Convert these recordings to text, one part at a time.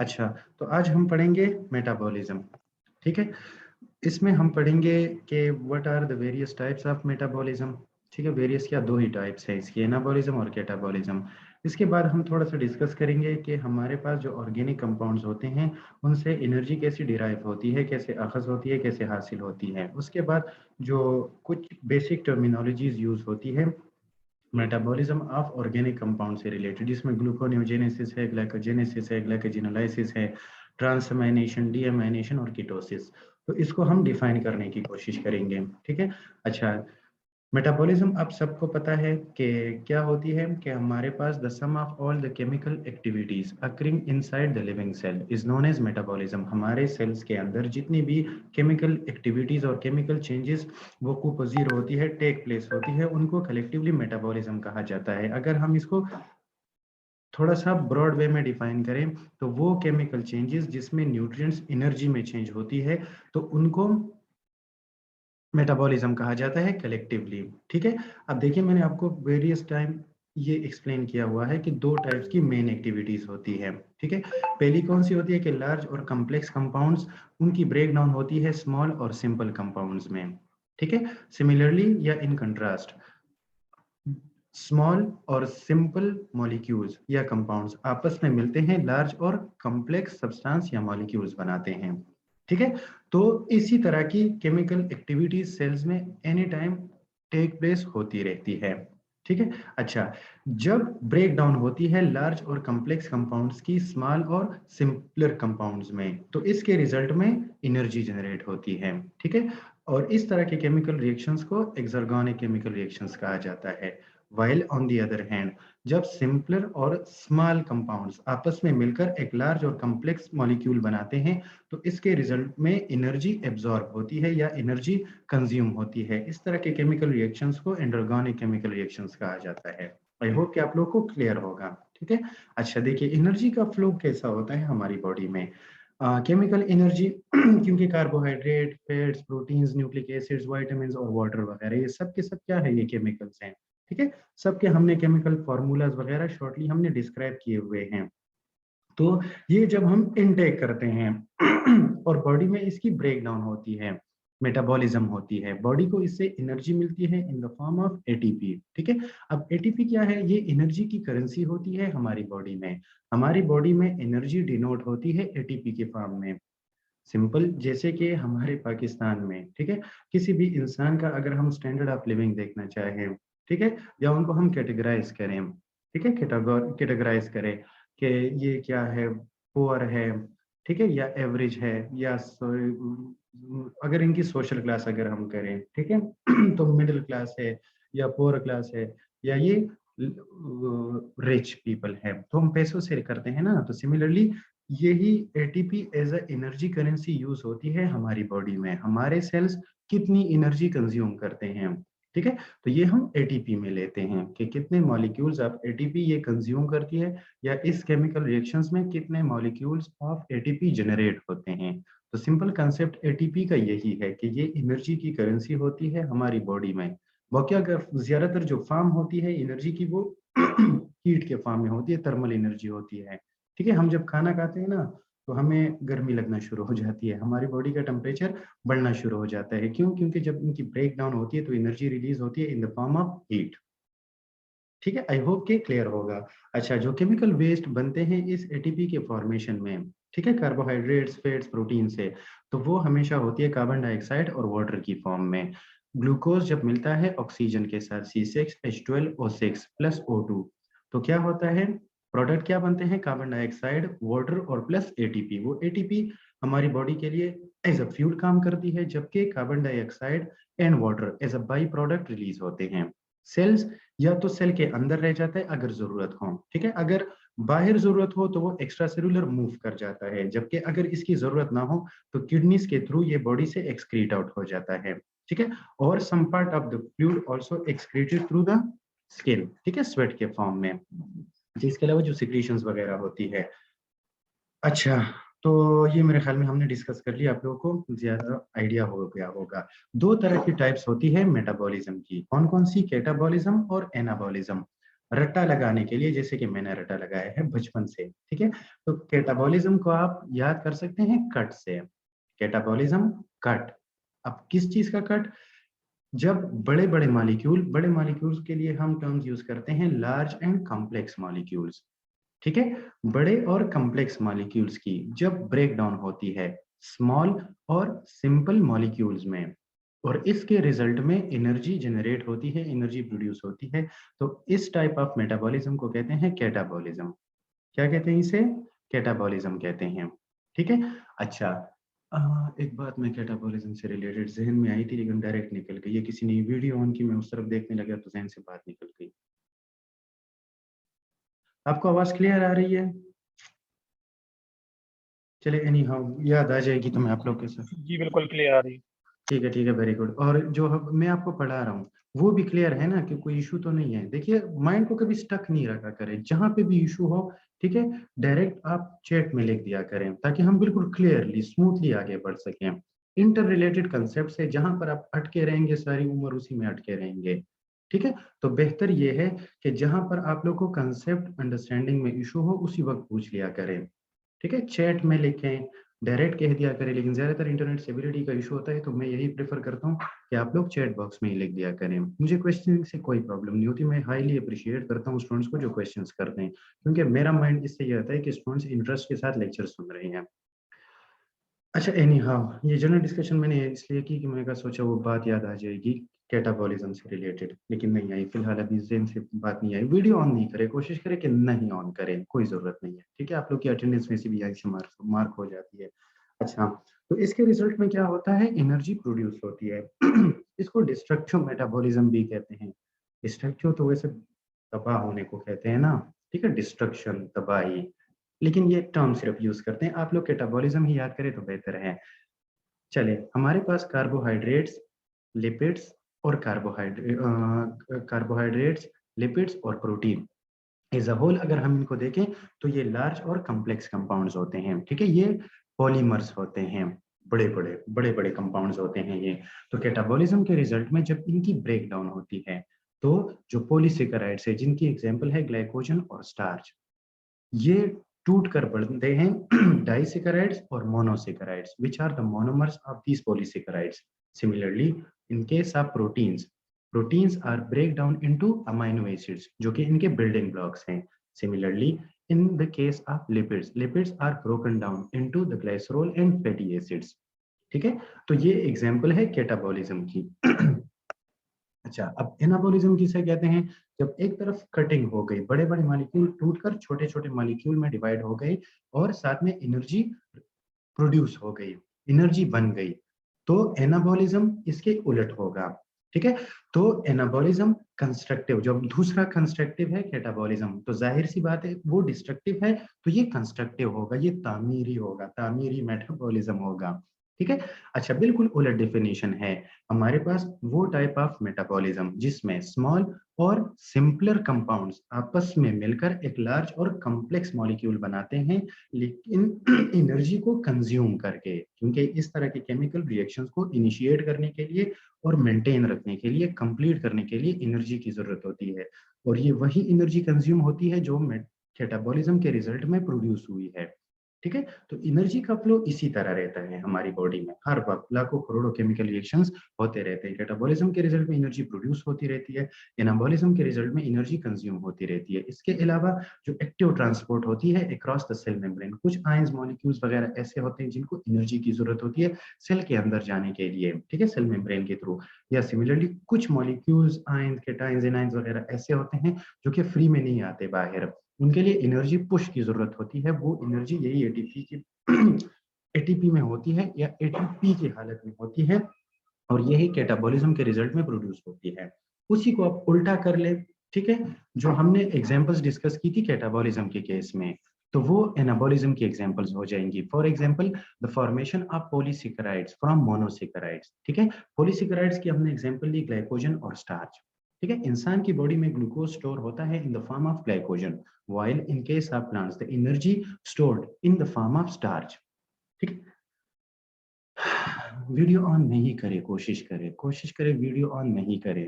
अच्छा, तो आज हम पढ़ेंगे मेटाबॉलिज्म। ठीक है, इसमें हम पढ़ेंगे कि what are the various types of metabolism. ठीक है, वेरियस क्या, दो ही टाइप्स है इसकी, एनाबॉलिज्म और कैटाबॉलिज्म। इसके बाद हम थोड़ा सा डिस्कस करेंगे कि हमारे पास जो ऑर्गेनिक कंपाउंड्स होते हैं उनसे एनर्जी कैसे डिराइव होती है, कैसे अखज़ होती है, कैसे हासिल होती है। उसके बाद जो कुछ बेसिक टर्मिनोलॉजीज यूज़ होती है मेटाबॉलिज्म ऑफ ऑर्गेनिक कंपाउंड से रिलेटेड, जिसमें ग्लूकोनियोजेनेसिस है, ग्लाइकोजेनेसिस है, ग्लाइकोजिनोलाइसिस है, ट्रांसअमाइनेशन, डीअमाइनेशन और कीटोसिस। तो इसको हम डिफाइन करने की कोशिश करेंगे। ठीक है, अच्छा, मेटाबॉलिज्म आप सबको पता है कि क्या होती है कि हमारे पास the sum of all the chemical activities occurring inside the living cell is known as metabolism. हमारे सेल्स के अंदर जितनी भी केमिकल एक्टिविटीज और केमिकल चेंजेस वो कुपोजीर होती है, टेक प्लेस होती है, उनको कलेक्टिवली मेटाबॉलिज्म कहा जाता है। अगर हम इसको थोड़ा सा ब्रॉड वे में डिफाइन करें तो वो केमिकल चेंजेस जिसमें न्यूट्रिएंट्स एनर्जी में चेंज होती है तो उनको मेटाबॉलिज्म कहा जाता है कलेक्टिवली। ठीक है, अब देखिए मैंने आपको वेरियस टाइम ये एक्सप्लेन किया हुआ है कि दो टाइप्स की मेन एक्टिविटीज होती है। ठीक है, पहली कौन सी होती है कि लार्ज और कम्प्लेक्स कंपाउंड्स, उनकी ब्रेक डाउन होती है स्मॉल और सिंपल कंपाउंड्स में। ठीक है, सिमिलरली या इन कंट्रास्ट स्मॉल और सिंपल मॉलिक्यूल्स या कंपाउंड्स आपस में मिलते हैं, लार्ज और कॉम्प्लेक्स सब्सटेंस या मॉलिक्यूल्स बनाते हैं। ठीक है, तो इसी तरह की केमिकल एक्टिविटीज सेल्स में एनी टाइम टेक प्लेस होती रहती है। ठीक है, अच्छा, जब ब्रेक डाउन होती है लार्ज और कॉम्प्लेक्स कंपाउंड्स की स्मॉल और सिंपलर कंपाउंड्स में, तो इसके रिजल्ट में एनर्जी जनरेट होती है। ठीक है, और इस तरह के केमिकल रिएक्शंस को एक्सर्गोनिक केमिकल रिएक्शंस कहा जाता है। While on the other hand, जब सिंपलर और स्मॉल कंपाउंड्स आपस में मिलकर एक लार्ज और कॉम्प्लेक्स मॉलिक्यूल बनाते हैं तो इसके रिजल्ट में एनर्जी एब्जॉर्ब होती है या एनर्जी कंज्यूम होती है। इस तरह के केमिकल रिएक्शंस को एंडोर्गेनिक केमिकल रिएक्शंस कहा जाता है। आई होप कि आप लोग को क्लियर होगा। ठीक है, अच्छा देखिए एनर्जी का फ्लो कैसा होता है हमारी बॉडी में। केमिकल एनर्जी क्योंकि carbohydrate, fats, proteins, nucleic acids, vitamins और वाटर वगैरह ये सब के सब क्या है, ये केमिकल्स हैं। ठीक है, सबके हमने केमिकल फार्मूलाज वगैरह शॉर्टली हमने डिस्क्राइब किए हुए हैं। तो ये जब हम इनटेक करते हैं और बॉडी में इसकी ब्रेक डाउन होती है, मेटाबॉलिज्म होती है, बॉडी को इससे एनर्जी मिलती है इन द फॉर्म ऑफ एटीपी। ठीक है, अब एटीपी क्या है, ये एनर्जी की करेंसी होती है हमारी बॉडी में। हमारी बॉडी में एनर्जी डिनोट होती है एटीपी के फॉर्म में। सिंपल जैसे कि हमारे पाकिस्तान में, ठीक है, किसी भी इंसान का अगर हम स्टैंडर्ड ऑफ लिविंग देखना चाहें, ठीक है, या उनको हम कैटेगराइज करें, ठीक है, कैटेगराइज करें कि ये क्या है, पुअर है, ठीक है, या एवरेज है, या अगर इनकी सोशल क्लास अगर हम करें, ठीक है, तो मिडिल क्लास है या पुअर क्लास है, या ये रिच पीपल है, तो हम पैसों से करते हैं ना। तो सिमिलरली यही ATP as a energy currency use होती है हमारी बॉडी में। हमारे सेल्स कितनी एनर्जी कंज्यूम करते हैं, ठीक है, तो ये हम एटीपी में लेते हैं कि कितने मॉलिक्यूल्स ऑफ एटीपी ये कंज्यूम करती है, या इस केमिकल रिएक्शंस में कितने मॉलिक्यूल्स ऑफ एटीपी जनरेट होते हैं। तो सिंपल कंसेप्ट एटीपी का यही है कि ये एनर्जी की करेंसी होती है हमारी बॉडी में। बाकी अगर ज्यादातर जो फॉर्म होती है एनर्जी की वो हीट के फॉर्म में होती है, थर्मल एनर्जी होती है। ठीक है, हम जब खाना खाते हैं ना तो हमें गर्मी लगना शुरू हो जाती है, हमारी बॉडी का टेम्परेचर बढ़ना शुरू हो जाता है। क्यों? क्योंकि जब इनकी ब्रेक डाउन होती है तो एनर्जी रिलीज होती है इन द फॉर्म ऑफ हीट। ठीक है, आई होप कि क्लियर होगा। अच्छा, जो केमिकल वेस्ट बनते हैं इस एटीपी के फॉर्मेशन में, ठीक है, कार्बोहाइड्रेट्स, फैट्स, प्रोटीन से, तो वो हमेशा होती है कार्बन डाइऑक्साइड और वाटर की फॉर्म में। ग्लूकोज जब मिलता है ऑक्सीजन के साथ C6H12O6 प्लस O2, तो क्या होता है, प्रोडक्ट क्या बनते हैं, कार्बन डाइऑक्साइड, वाटर और प्लस एटीपी। वो एटीपी हमारी बॉडी के लिए एज अ फ्यूल काम करती है, जबकि carbon dioxide and water as a by product release होते हैं। सेल्स या तो सेल के अंदर रह जाता है अगर जरूरत हो, ठीक है, अगर बाहर जरूरत हो तो वो एक्स्ट्रा सेलुलर मूव कर जाता है, जबकि अगर इसकी जरूरत ना हो तो किडनीज के थ्रू ये बॉडी से एक्सक्रीट आउट हो जाता है। ठीक है, और some part of the fluid also excreted through the skin, ठीक है, स्वेट के फॉर्म में, जिसके अलावा जो सिक्रीशंस वगैरह होती है। अच्छा, तो ये मेरे ख्याल में हमने डिस्कस कर लिया, आप लोगों को ज्यादा आइडिया हो गया होगा। दो तरह की टाइप्स होती है मेटाबॉलिज्म की, कौन कौन सी, कैटाबॉलिज्म और एनाबॉलिज्म। रट्टा लगाने के लिए, जैसे कि मैंने रट्टा लगाया है बचपन से, ठीक है। तो कैटाबॉलिज्म को आप याद कर सकते हैं कट से, कैटाबॉलिज्म कट। अब किस चीज का कट? जब बड़े मॉलिक्यूल्स के लिए हम टर्म्स यूज करते हैं लार्ज एंड कॉम्प्लेक्स मॉलिक्यूल्स, ठीक है। बड़े और कॉम्प्लेक्स मॉलिक्यूल्स की जब ब्रेक डाउन होती है स्मॉल और सिंपल मॉलिक्यूल्स में, और इसके रिजल्ट में एनर्जी जनरेट होती है, एनर्जी प्रोड्यूस होती है, तो इस टाइप ऑफ मेटाबॉलिज्म को कहते हैं कैटाबॉलिज्म। क्या कहते हैं इसे? कैटाबॉलिज्म कहते हैं, ठीक है। अच्छा, एक बात मैं कैटाबॉलिज्म से रिलेटेड जहन में आई थी लेकिन डायरेक्ट निकल गई, ये किसी ने वीडियो ऑन की, मैं उस तरफ देखने लगा तो जहन से बात निकल गई। आपको आवाज क्लियर आ रही है? चले एनी हाउ याद आ जाएगी तो मैं आप लोग के साथ। जी बिल्कुल क्लियर आ रही। ठीक है, वेरी गुड। और जो मैं आपको पढ़ा रहा हूँ वो भी क्लियर है ना, कि कोई इशू तो नहीं है? देखिए, माइंड को कभी स्टक नहीं रखा करें, जहां पे भी इशू हो, ठीक है, डायरेक्ट आप चैट में लिख दिया करें, ताकि हम बिल्कुल क्लियरली स्मूथली आगे बढ़ सकें। इंटर रिलेटेड कंसेप्ट है, जहां पर आप अटके रहेंगे सारी उम्र उसी में अटके रहेंगे, ठीक है। तो बेहतर ये है कि जहां पर आप लोग को कंसेप्ट अंडरस्टैंडिंग में इशू हो उसी वक्त पूछ लिया करें, ठीक है। चैट में लिखें, डायरेक्ट कह दिया करें, लेकिन ज्यादातर इंटरनेट स्टेबिलिटी का इशू होता है, तो मैं यही प्रेफर करता हूँ कि आप लोग चैट बॉक्स में ही लिख दिया करें। मुझे क्वेश्चन से कोई प्रॉब्लम नहीं होती, मैं हाईली अप्रिशिएट करता हूँ स्टूडेंट्स को जो क्वेश्चंस करते हैं, क्योंकि मेरा माइंड इससे ये होता है कि स्टूडेंट्स इंटरेस्ट के साथ लेक्चर सुन रहे हैं। अच्छा, एनी हाउ ये जनरल डिस्कशन मैंने इसलिए की कि मैंने कहा सोचा वो बात याद आ जाएगी कैटाबॉलिज्म से रिलेटेड, लेकिन नहीं आई फिलहाल, अभी जेन से बात नहीं आई। वीडियो ऑन नहीं करे, कोशिश करें कि नहीं ऑन करें, कोई जरूरत नहीं है, ठीक है। आप लोग की अटेंडेंस में से भी आई से मार्क हो जाती है। अच्छा, तो इसके रिजल्ट में क्या होता है? एनर्जी प्रोड्यूस होती है। इसको डिस्ट्रक्टिव मेटाबॉलिज्म भी कहते हैं। डिस्ट्रक्टिव तो वैसे तबाह होने को कहते हैं ना, ठीक है, डिस्ट्रक्शन, तबाही, लेकिन ये टर्म सिर्फ यूज करते हैं। आप लोग कैटाबॉलिज्म ही याद करें तो बेहतर है। चले, हमारे पास कार्बोहाइड्रेट्स, लिपिड्स और कार्बोहाइड्रेट्स, लिपिड्स और प्रोटीन एज अ होल अगर हम इनको देखें तो ये लार्ज और कॉम्प्लेक्स कंपाउंड्स होते हैं, ठीक है। ये पॉलीमर्स होते हैं, बड़े बड़े कंपाउंड्स होते हैं ये। तो कैटाबॉलिज्म के रिजल्ट में जब इनकी ब्रेक डाउन होती है, तो जो पॉलीसेकेराइड्स है, जिनकी एग्जांपल है ग्लाइकोजन और स्टार्च, ये टूट कर बनते हैं डाइसेकेराइड्स और monosaccharides, which are the monomers of these polysaccharides. Similarly in case of proteins, proteins are break down into amino acids, जो कि इनके बिल्डिंग ब्लॉक्स हैं। Similarly in the case of lipids, lipids are broken down into the glycerol and fatty acids, ठीक है। तो ये example है catabolism की। अच्छा, अब एनाबॉलिज्म किसे कहते हैं? जब एक तरफ कटिंग हो गई, बड़े बड़े मॉलिक्यूल टूटकर छोटे छोटे मॉलिक्यूल में डिवाइड हो गए और साथ में एनर्जी प्रोड्यूस हो गई, एनर्जी बन गई, तो एनाबॉलिज्म इसके उलट होगा, ठीक है। तो एनाबॉलिज्म कंस्ट्रक्टिव, जब दूसरा कंस्ट्रक्टिव है कैटाबॉलिज्म, तो जाहिर सी बात है वो डिस्ट्रक्टिव है, तो ये कंस्ट्रक्टिव होगा, ये तामीरी होगा, तामीरी मेटाबॉलिज्म होगा, ठीक है। अच्छा, बिल्कुल उलट डेफिनेशन है हमारे पास वो टाइप ऑफ मेटाबॉलिज्म जिसमें स्मॉल और सिंपलर कंपाउंड्स आपस में मिलकर एक लार्ज और कॉम्प्लेक्स मॉलिक्यूल बनाते हैं, लेकिन एनर्जी को कंज्यूम करके, क्योंकि इस तरह के केमिकल रिएक्शंस को इनिशिएट करने के लिए और मेंटेन रखने के लिए, कंप्लीट करने के लिए एनर्जी की जरूरत होती है, और ये वही एनर्जी कंज्यूम होती है जो कैटाबॉलिज्म के रिजल्ट में प्रोड्यूस हुई है, ठीक है। तो एनर्जी का फ्लो इसी तरह रहता है हमारी बॉडी में, हर वक्त लाखों करोड़ों केमिकल रिएक्शंस होते रहते हैं। कैटाबॉलिज्म के रिजल्ट में एनर्जी प्रोड्यूस होती रहती है, एनाबॉलिज्म के रिजल्ट में एनर्जी कंज्यूम होती रहती है। इसके अलावा जो एक्टिव ट्रांसपोर्ट होती है अक्रॉस द सेल मेम्ब्रेन, कुछ आयंस मॉलिक्यूल्स वगैरह ऐसे होते हैं जिनको एनर्जी की जरूरत होती है सेल के अंदर जाने के लिए, ठीक है, सेल मेम्ब्रेन के थ्रू। या सिमिलरली कुछ मॉलिक्यूल्स आयंस, केटायंस, एनायंस वगैरह ऐसे होते हैं जो कि फ्री में नहीं आते बाहर, उनके लिए एनर्जी पुश की जरूरत होती है, वो एनर्जी यही एटीपी की एटीपी में होती है या एटीपी की हालत में होती है, और यही कैटाबॉलिज्म के रिजल्ट में प्रोड्यूस होती है। उसी को आप उल्टा कर ले, ठीक है, जो हमने एग्जांपल्स डिस्कस की थी कैटाबॉलिज्म के केस में, तो वो एनाबॉलिज्म की एग्जांपल्स हो जाएंगी। For example the formation of polysaccharides from monosaccharides, ठीक है। पॉलीसेकेराइड्स की हमने एग्जांपल ली ग्लाइकोजन और स्टार्च, ठीक है। इंसान की बॉडी में ग्लूकोज स्टोर होता है इन the form of glycogen, while in case of plants the energy stored in the form of starch, ठीक है। वीडियो ऑन नहीं करे, कोशिश करे वीडियो ऑन नहीं करे,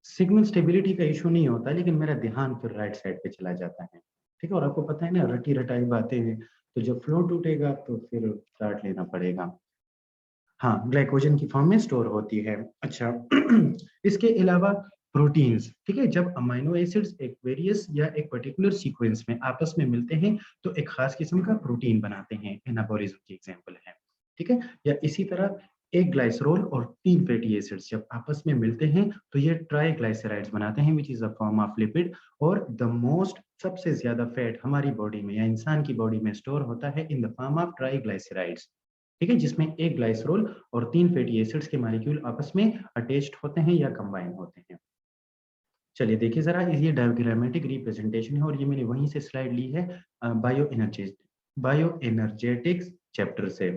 सिग्नल स्टेबिलिटी का इशू नहीं होता, लेकिन मेरा ध्यान फिर राइट साइड पे चला जाता है। ठीक है, और आपको पता है ना रटी रटाई बातें हैं, तो जब फ्लो टूटेगा तो फिर चार्ट लेना पड़ेगा। हाँ, ग्लाइकोजन की फॉर्म में स्टोर होती है। अच्छा इसके अलावा प्रोटीन्स, ठीक है, जब अमाइनो एसिड्स एक वेरियस या एक पर्टिकुलर सीक्वेंस में आपस में मिलते हैं तो एक खास किस्म का प्रोटीन बनाते हैं, एनाबोलिज्म की एग्जांपल है। ठीक है, या इसी तरह एक ग्लाइसरोल और 3 फैटी एसिड्स जब आपस में मिलते हैं तो ये ट्राइग्लाइसराइड्स बनाते हैं, which is a form of lipid. और द मोस्ट सबसे ज्यादा फैट हमारी बॉडी में या इंसान की बॉडी में स्टोर होता है इन द फॉर्म ऑफ ट्राइग्लाइसराइड्स। ठीक है, जिसमें एक ग्लाइसरोल और 3 फैटी एसिड्स के मॉलिक्यूल आपस में अटैच्ड होते हैं या कंबाइन होते हैं। चलिए देखिए जरा, ये डायग्रामेटिक रिप्रेजेंटेशन है और ये मैंने वहीं से स्लाइड ली है बायो एनर्जेटिक्स चैप्टर से।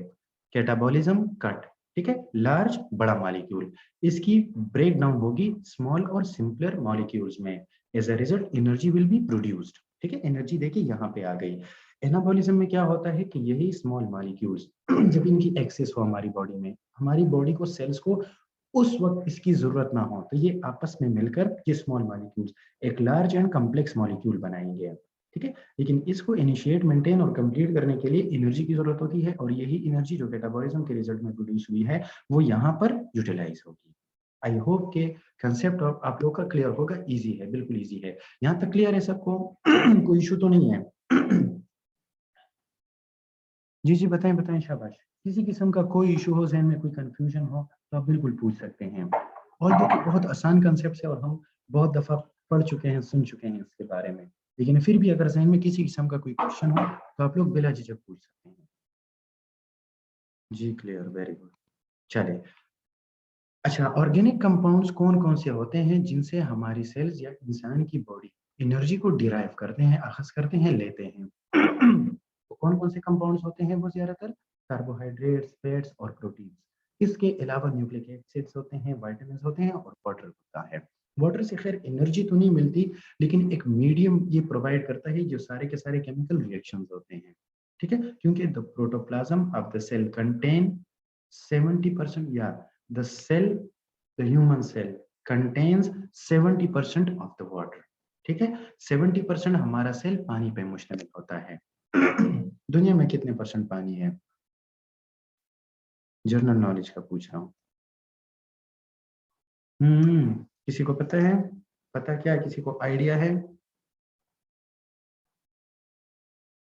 कैटाबॉलिज्म कट, ठीक है, लार्ज बड़ा मॉलिक्यूल, इसकी ब्रेक डाउन होगी स्मॉल और सिंपलर मॉलिक्यूल्स में। As a result energy will be produced. ठीक है, एनर्जी देखिए यहाँ पे आ गई। एनाबॉलिज्म में क्या होता है कि यही स्मॉल मॉलिक्यूल्स जब इनकी एक्सेस हो हमारी बॉडी में, हमारी बॉडी को सेल्स को उस वक्त इसकी जरूरत ना हो, तो ये आपस में मिलकर ये स्मॉल मॉलिक्यूल्स एक लार्ज एंड कम्प्लेक्स मॉलिक्यूल बनाएंगे। ठीक है, लेकिन इसको इनिशिएट, मेंटेन और कंप्लीट करने के लिए एनर्जी की जरूरत होती है, और यही एनर्जी जो कैटाबॉलिज्म के रिजल्ट में प्रोड्यूस हुई है वो यहाँ पर यूटिलाइज होगी। आई होप के कंसेप्ट आप लोग का क्लियर होगा। इजी है, बिल्कुल इजी है। यहाँ तक क्लियर है सबको? कोई इशू तो नहीं है? जी जी, बताएं बताएं, शाबाश। किसी किस्म का कोई इशू हो, जहन में कोई कंफ्यूजन हो तो आप बिल्कुल पूछ सकते हैं। और देखिए बहुत आसान कंसेप्ट है और हम बहुत दफा पढ़ चुके हैं, सुन चुके हैं इसके बारे में, लेकिन फिर भी अगर जहन में किसी किस्म का कोई क्वेश्चन हो तो आप लोग बिला झिझक पूछ सकते हैं। जी क्लियर, वेरी गुड। चलिए, अच्छा, ऑर्गेनिक कंपाउंड्स कौन कौन से होते हैं जिनसे हमारी सेल्स या इंसान की बॉडी एनर्जी को डिराइव करते हैं, अखज करते हैं, लेते हैं? तो कौन कौन से कंपाउंड्स होते हैं? वो ज्यादातर कार्बोहाइड्रेट्स, फैट्स और प्रोटीन्स। इसके अलावा न्यूक्लिक एसिड्स होते हैं, विटामिन्स होते हैं और वाटर होता है। वाटर से खैर एनर्जी तो नहीं मिलती, लेकिन एक मीडियम ये प्रोवाइड करता है जो सारे के सारे केमिकल रिएक्शंस होते हैं। ठीक है, क्योंकि the protoplasm of the cell contain 70%, या the cell, the human cell contains 70% of the water। ठीक है, 70% हमारा सेल पानी पे मुश्तमिल होता है। दुनिया में कितने परसेंट पानी है? जनरल नॉलेज का पूछ रहा हूँ। किसी को पता है? पता क्या, किसी को आइडिया है?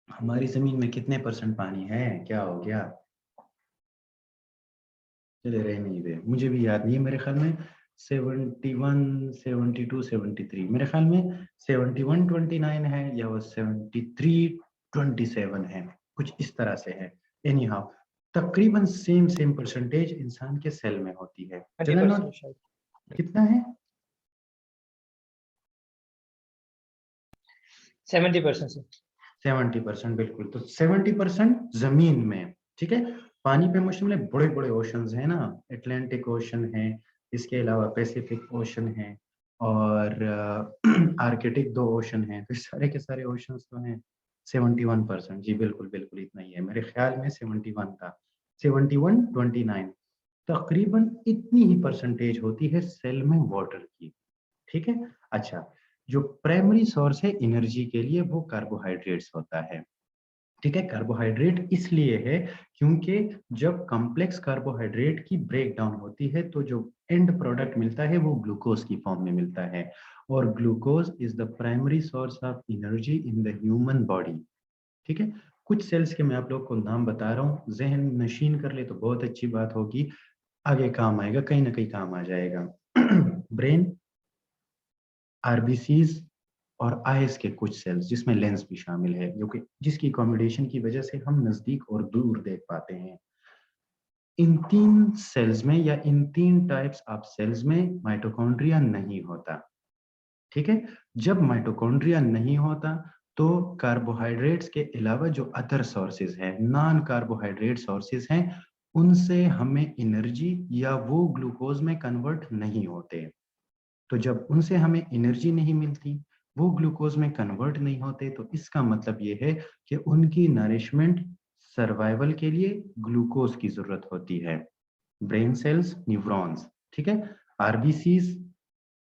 हमारी जमीन में कितने परसेंट पानी है? क्या हो गया? चले रहे नहीं दे, मुझे भी याद नहीं है। मेरे ख्याल में 71, 72, 73, मेरे ख्याल में 71, 29 है, या वो 73, 27 है, कुछ इस तरह से है। एनी हाउ, तकरीबन सेम सेम परसेंटेज इंसान के सेल में होती है। चलो ना, कितना है? 70%। 70%, बिल्कुल। तो 70% जमीन में, ठीक है, पानी पे मुश्तमिल है। बड़े बड़े ओशंस है ना, अटलांटिक ओशन है, इसके अलावा पैसिफिक ओशन है, और आर्कटिक 2 ओशन है, तो सारे के सारे ओशंस तो हैं। 71%, जी बिल्कुल बिल्कुल इतना ही है, मेरे ख्याल में 71 था। 71, 29, तकरीबन इतनी ही परसेंटेज होती है सेल में वाटर की। ठीक है, अच्छा, जो प्राइमरी सोर्स है एनर्जी के लिए वो कार्बोहाइड्रेट्स होता है। ठीक है, कार्बोहाइड्रेट इसलिए है क्योंकि जब कॉम्प्लेक्स कार्बोहाइड्रेट की ब्रेक डाउन होती है तो जो एंड प्रोडक्ट मिलता है वो ग्लूकोज की फॉर्म में मिलता है, और glucose is the primary source of energy in the human body. ठीक है, कुछ सेल्स के मैं आप लोग को नाम बता रहा हूँ, जहन नशीन कर ले तो बहुत अच्छी बात होगी, आगे काम आएगा, कहीं ना कहीं काम आ जाएगा। ब्रेन, आरबीसीज और आईज के कुछ सेल्स जिसमें लेंस भी शामिल है, जो कि जिसकी कॉम्बिनेशन की वजह से हम नजदीक और दूर देख पाते हैं। इन 3 सेल्स में या इन 3 टाइप्स ऑफ सेल्स में माइटोकॉन्ड्रिया नहीं होता। ठीक है, जब माइटोकॉन्ड्रिया नहीं होता तो कार्बोहाइड्रेट्स के अलावा जो अदर सोर्सेज हैं, नॉन कार्बोहाइड्रेट सोर्सेज हैं, उनसे हमें एनर्जी या वो ग्लूकोज में कन्वर्ट नहीं होते। तो जब उनसे हमें एनर्जी नहीं मिलती, वो ग्लूकोज में कन्वर्ट नहीं होते, तो इसका मतलब ये है कि उनकी नरिशमेंट, सर्वाइवल के लिए ग्लूकोज की जरूरत होती है। ब्रेन सेल्स, न्यूरॉन्स, ठीक है, आरबीसीज,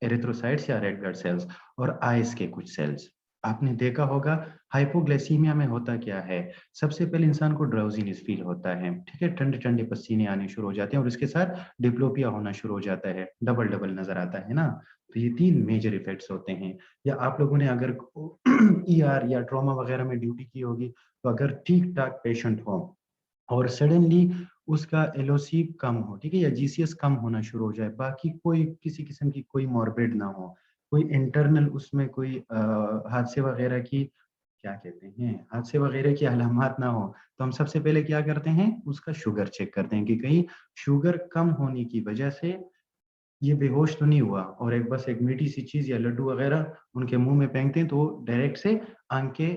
एरिथ्रोसाइट्स या रेड ब्लड सेल्स और आइस के कुछ सेल्स। आपने देखा होगा हाइपोग्लाइसीमिया में होता क्या है, सबसे पहले इंसान को ड्राउजीनेस फील होता है, ठीक है, ठंडे ठंडे पसीने आने शुरू हो जाते हैं और इसके साथ डिप्लोपिया होना शुरू हो जाता है, डबल डबल नजर आता है ना। तो ये 3 मेजर इफेक्ट्स होते हैं। या आप लोगों ने अगर ईआर या ट्रॉमा वगैरह में ड्यूटी की होगी, तो अगर ठीक ठाक पेशेंट हो और सडनली उसका एलओसी कम हो, ठीक है, या जीसीएस कम होना शुरू हो जाए, बाकी कोई किसी किस्म की कोई मॉर्बिड ना हो, कोई इंटरनल उसमें कोई हादसे वगैरह की, क्या कहते हैं, हादसे वगैरह की अलामत ना हो, तो हम सबसे पहले क्या करते हैं, उसका शुगर चेक करते हैं कि कहीं शुगर कम होने की वजह से ये बेहोश तो नहीं हुआ, और एक बस एक मीठी सी चीज या लड्डू वगैरह उनके मुंह में फेंकते हैं तो डायरेक्ट से आंखें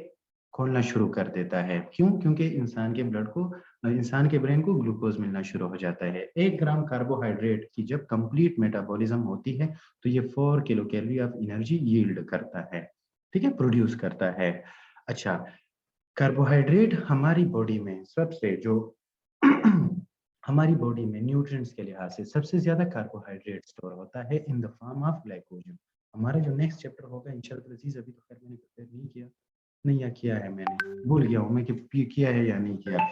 खोलना शुरू कर देता है। क्यों? क्योंकि इंसान के ब्लड को, इंसान के ब्रेन को ग्लूकोज मिलना शुरू हो जाता है। 1 ग्राम कार्बोहाइड्रेट की जब कंप्लीट मेटाबॉलिज्म होती है तो ये 4 kilo calorie of energy yield करता है, ठीक है, प्रोड्यूस करता है। अच्छा, कार्बोहाइड्रेट हमारी बॉडी में सबसे जो हमारी बॉडी में न्यूट्रिएंट्स के लिहाज से सबसे ज्यादा कार्बोहाइड्रेट स्टोर होता है इन द फॉर्म ऑफ ग्लाइकोजन। हमारा जो नेक्स्ट चैप्टर होगा इंशाल्लाह अजीज, अभी तो खैर मैंने प्रिपेयर नहीं किया, नहीं, या किया है मैंने, भूल गया हूँ मैं कि किया है या नहीं किया,